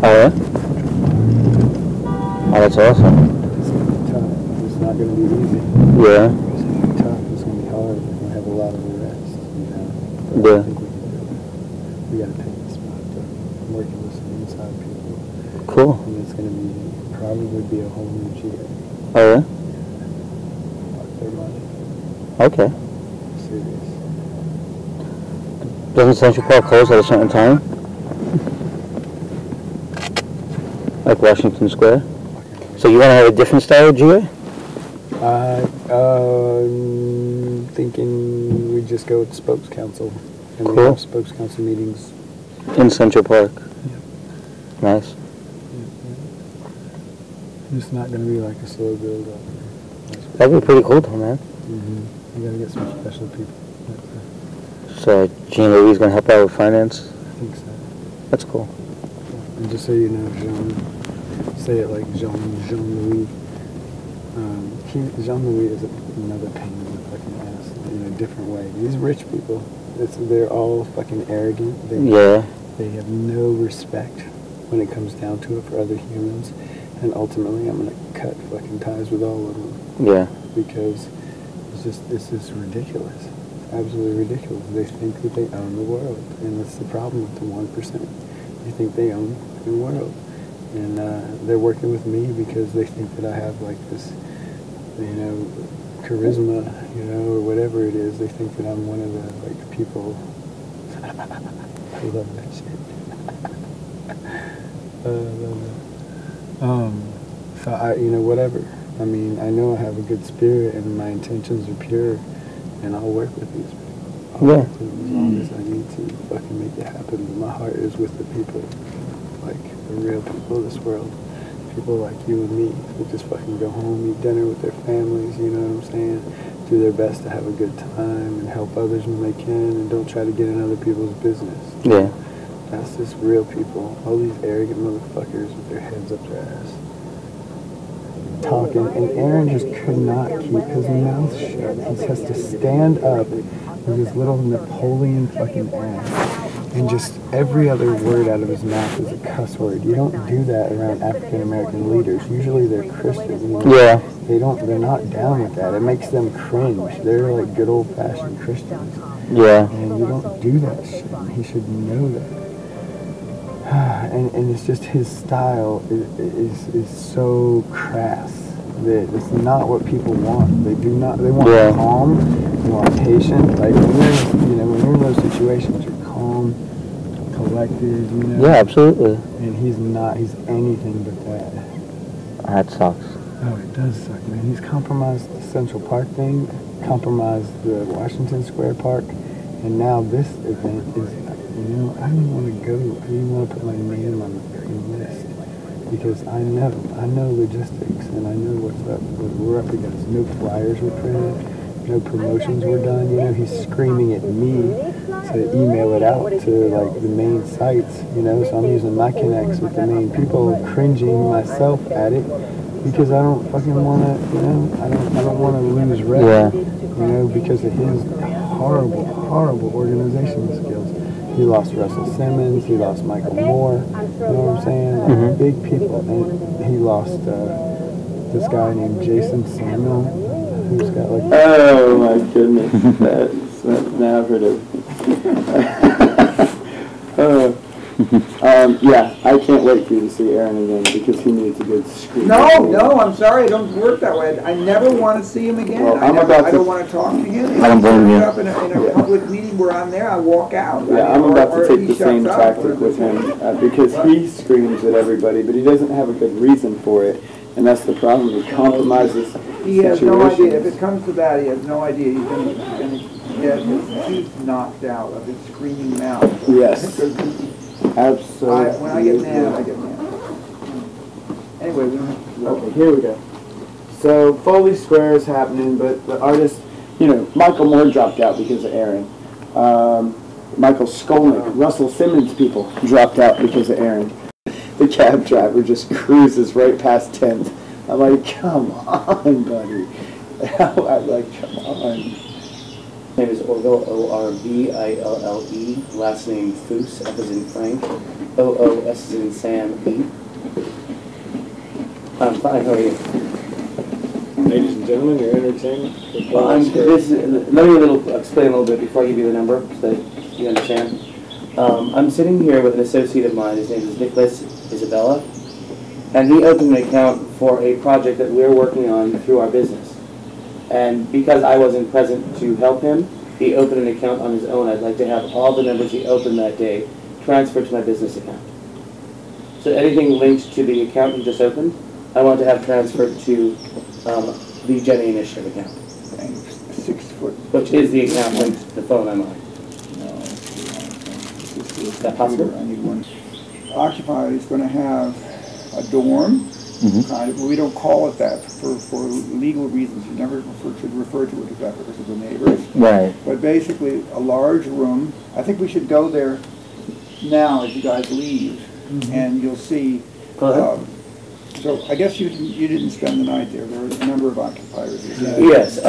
Oh, yeah? Oh, that's awesome. It's going to be tough. It's not going to be easy. Yeah. It's going to be tough. It's going to be hard. We're going to have a lot of arrests, you know. But Yeah. I think we can do it. We got to take this spot, though. I'm working with some inside people. Cool. And it's going to be, probably be a whole new GA. Oh, yeah? Like their money. Okay. Serious. Doesn't Central Park close at a certain time? Like Washington Square? So you want to have a different style of GA? Thinking we just go with spokes council. And we Cool. have spokes council meetings. In Central Park? Yep. Nice. It's not going to be like a slow build up. That'd be pretty cool though, man. You got to get some special people. So Jean Louis going to help out with finance? I think so. That's cool. And just so you know, Jean, say it like Jean-Louis. Jean-Louis is another pain in the fucking ass in a different way. These rich people, they're all fucking arrogant. They have no respect when it comes down to it for other humans. And ultimately, I'm going to cut fucking ties with all of them. Yeah. Because it's just ridiculous. It's absolutely ridiculous. They think that they own the world. And that's the problem with the 1%. They think they own the world. And they're working with me because they think that I have like this, you know, charisma, you know, or whatever it is. They think that I'm one of the like people. I love that shit. I love that. So you know, whatever. I mean, I know I have a good spirit and my intentions are pure, and I'll work with these people. I'll work with them as long as I need to fucking make it happen. But my heart is with the people, like the real people of this world. People like you and me who just fucking go home, eat dinner with their families, you know what I'm saying? Do their best to have a good time and help others when they can, and don't try to get in other people's business. Yeah. That's just real people. All these arrogant motherfuckers with their heads up their ass. Talking, and Aaron just could not keep his mouth shut. He has to stand up with his little Napoleon fucking ass, and just every other word out of his mouth is a cuss word. You don't do that around African American leaders. Usually they're Christian. You know? Yeah. They're not down with that. It makes them cringe. They're like good old fashioned Christians. Yeah. And you don't do that shit. He should know that. And it's just his style is so crass that it's not what people want. They want calm, they want patient. Like when you're in those situations, you're calm, collected, you know. Yeah, absolutely. And he's anything but that. That sucks. Oh, it does suck, man. He's compromised the Central Park thing, compromised the Washington Square Park, and now this event is. You know, I didn't want to go. I didn't want to put my name on the freaking list because I know logistics and I know what we're up against. No flyers were printed, no promotions were done. You know, he's screaming at me to email it out to like the main sites. You know, so I'm using my connects with the main people, cringing myself at it because I don't fucking want to. You know, I don't want to lose rep. Yeah. You know, because of his horrible organizational skills. He lost Russell Simmons. He lost Michael Moore. You know what I'm saying? Like big people. And he lost this guy named Jason Samuel, who's got like. Oh my goodness! Now I've heard of. Yeah, I can't wait for you to see Aaron again because he needs a good screen. No, I'm sorry, it don't work that way. I never want to see him again. Well, I don't want to talk to him. I don't blame you. Up in a public meeting where I'm there, I walk out. Yeah, I'm about to take the same tactic with him because he screams at everybody, but he doesn't have a good reason for it, and that's the problem. He compromises. He has no idea. If it comes to that, he has no idea. He's going to get his teeth knocked out of his screaming mouth. Yes. Absolutely. When I get mad, I get mad. Anyway, okay, here we go. So Foley Square is happening, but the artist, you know, Michael Moore dropped out because of Aaron. Michael Skolnick, Russell Simmons people dropped out because of Aaron. The cab driver just cruises right past 10th. I'm like, come on, buddy. I'm like, come on. name is Orville, O-R-V-I-L-L-E. Last name Foose, F as in Frank. O-O-S as in Sam, E. I'm fine, how are you? Ladies and gentlemen, your entertainment. Well, let me explain a little bit before I give you the number so that you understand. I'm sitting here with an associate of mine. His name is Nicholas Isabella, and he opened an account for a project that we're working on through our business. And because I wasn't present to help him, he opened an account on his own. I'd like to have all the numbers he opened that day transferred to my business account. So anything linked to the account he just opened, I want to have transferred to the Jenny Initiative account. And 6 foot. Which is the account linked to the phone I'm on. No. Is that possible? I need one. Occupy is going to have a dorm. Kind of, we don't call it that for legal reasons. You never should refer to it as that because of the neighbors. Right. But basically, a large room. I think we should go there now as you guys leave, and you'll see. So I guess you didn't spend the night there. There were a number of occupiers. Yes.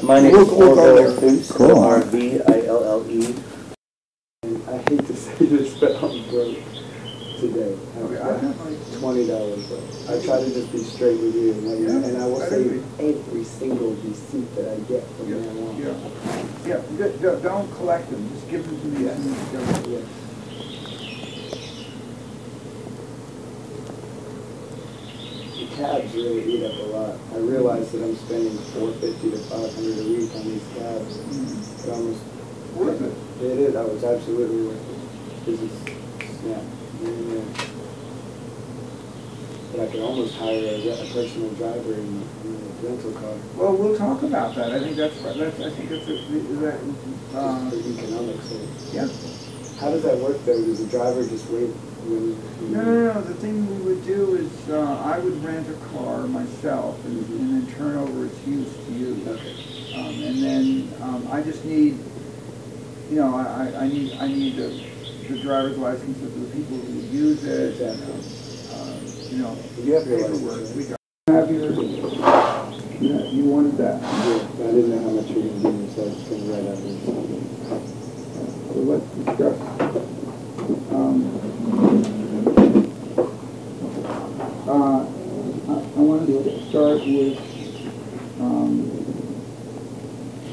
My name is Orville Foose. Cool. R-V-I-L-L-E. And I hate to say this, but I'm broke today. Okay, I have like $20 broke. I try to just be straight with you, and I will save every single receipt that I get from now on. Don't collect them. Just give them to me. Yes. The cabs really eat up a lot. I realize that I'm spending $450 to $500 a week on these cabs. It's almost worth it. It is. I was absolutely worth it. This is snap. But I could almost hire a personal driver in a rental car. Well, we'll talk about that. I think that's right. I think that's For economics sake. Yeah. How does that work though? Does the driver just wait when? No. The thing we would do is I would rent a car myself and then turn over its use to you. Okay. And then I just need, I need the driver's license of the people who use it. Exactly. You have your paperwork. license, We got have your. You wanted that. Yeah, I didn't know how much you were going to give me, so I was going to write out this. So let's discuss. I wanted to start with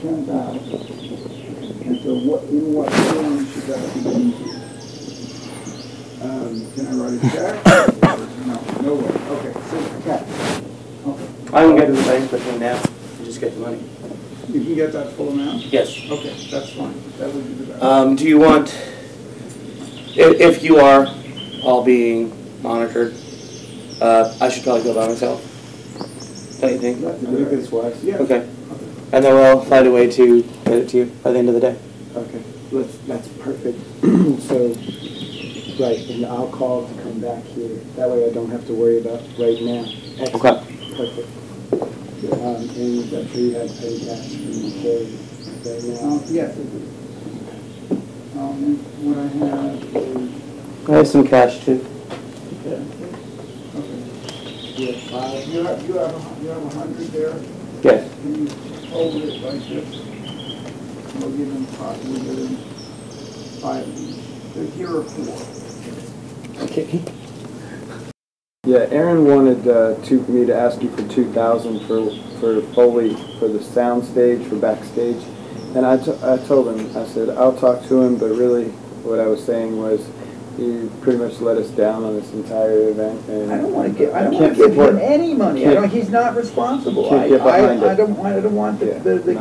10,000. And so, in what form should that be into? Can I write a check? No way. Okay, so cash. Okay. I can go to the bank between now and just get the money. You can get that full amount? Yes. Okay, that's fine. That would be the best. Do you want, if you are all being monitored, I should probably go by myself? Don't you think? I think it's wise. Yeah. Okay. And then we'll find a way to get it to you by the end of the day. Okay. That's perfect. So, right, and I'll call to come back here. That way I don't have to worry about right now. Excellent. Okay. Perfect. And I'm sure you have petty cash in the carry right now. Yes. And what I have is. I have some cash too. Okay. You have 5. You have 100 there. Yes. Can you hold it like this? We'll give them 5. We'll give them 5 of these. So here are 4. Okay. Yeah, Aaron wanted me to ask you for $2,000 for Foley for the sound stage for backstage, and I told him, I said I'll talk to him, but really what I was saying was he pretty much let us down on this entire event, and I don't want to give him any money. He's not responsible. I don't want the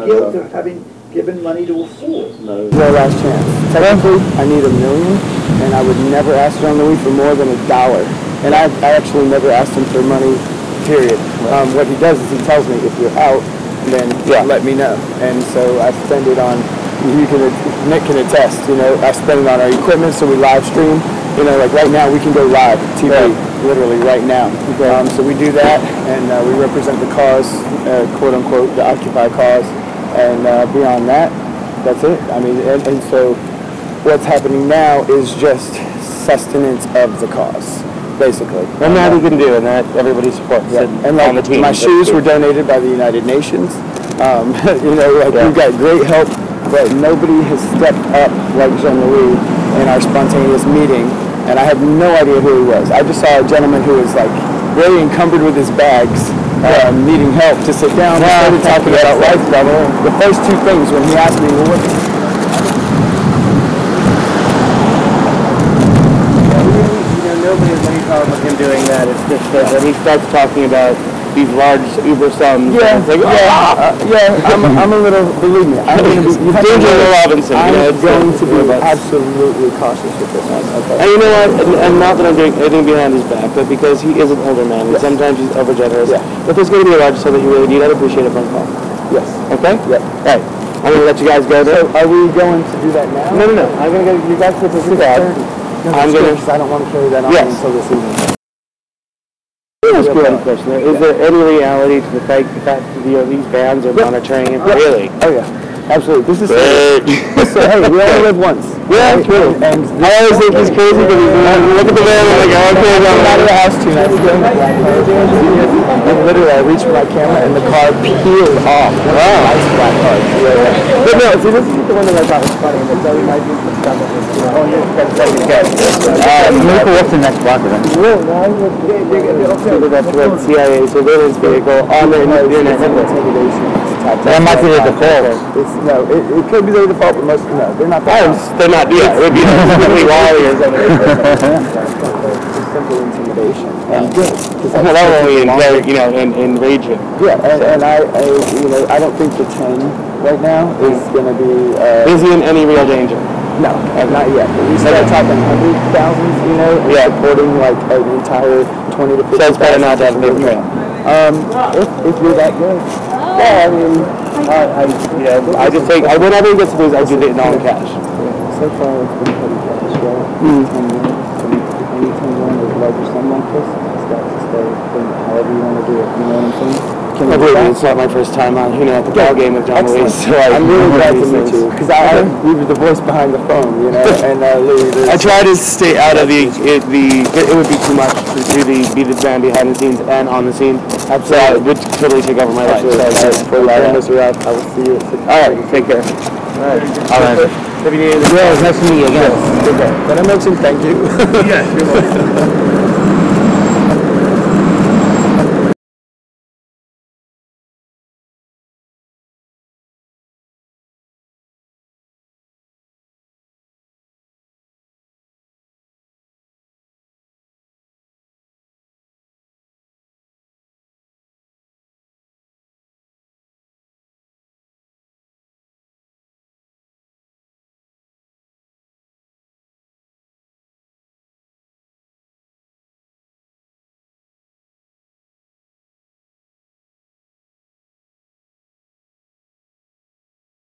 guilt of having given money to a fool. No last chance. Technically, I need $1 million, and I would never ask John Louis for more than $1. And I actually never asked him for money, period. What he does is he tells me, if you're out, then let me know. And so I spend it on, Nick can attest, I spend it on our equipment, so we live stream. Like right now, we can go live TV, literally right now. So we do that, and we represent the cause, quote unquote, the Occupy cause. And beyond that, that's it. I mean, and so what's happening now is just sustenance of the cause, basically. And that he can do, and that everybody supports it and on the team. My shoes were donated by the United Nations. We've got great help but nobody has stepped up like Jean-Louis in our spontaneous meeting, and I had no idea who he was. I just saw a gentleman who was like really encumbered with his bags, needing help to sit down. We started talking about life level. The first two things when he asked me, well, nobody has any problem with him doing that. It's just that when he starts talking about these large Uber sums, it's like, I'm a little, believe me, I'm going to be, Danger Robinson. I'm going to be absolutely cautious with this one. Okay. And you know what, and not that I'm doing anything behind his back, but because he is an older man, and sometimes he's overgenerous. Yeah. If there's going to be a large sum that you really need, I'd appreciate a phone call. Yes. Okay? Yep. Alright. I'm going to let you guys go there. So, are we going to do that now? No. I'm going to get you guys to the cab. I'm going to, because I don't want to carry that on until this evening. That's a great question. Is there any reality to the fact that these bands are monitoring him? Really? Oh yeah, absolutely. This is so, hey, we only live once. Yeah, true. And I always think he's crazy because he's look at the van and like, okay, I'm out of the house 2 nights ago. And literally, I reached for my camera and the car peeled off. Wow. Nice black car. But no, see, this is the one that I thought was funny. And so we might do some stuff with this. Oh, yeah, that's what's the next block of them? That's what CIA surveillance vehicle on the internet network. That might be the default. It could be the default, but most they're not. They're not. Yeah, it would be completely Wally or something. It's simple intimidation. And good. That only enrage him. Yeah, and I don't think the 10 right now is going to be. Is he in any real danger? No, not yet. But we start talking 100,000, and supporting like an entire 20 to 50. So it's better not to have a big trail. If you're that good. Yeah, I mean, I just take, whenever he gets to lose, I do it all in cash. So far, it's been pretty cash, right? Any 10 grand is larger sum like this, it's got to stay however you want to do it, you know what I'm saying? I believe it's not my first time on, at the ball game with John Louis, so I'm really glad to meet you, because we were the voice behind the phone, and Louis. I try to stay out of it would be too much to be the man behind the scenes and on the scene. Absolutely. So it would totally take over my life. For letting us around, I will see you at 6. Alright, take care. Alright. If you need anything, nice to meet you again. But I mentioned thank you. Yeah, you're welcome.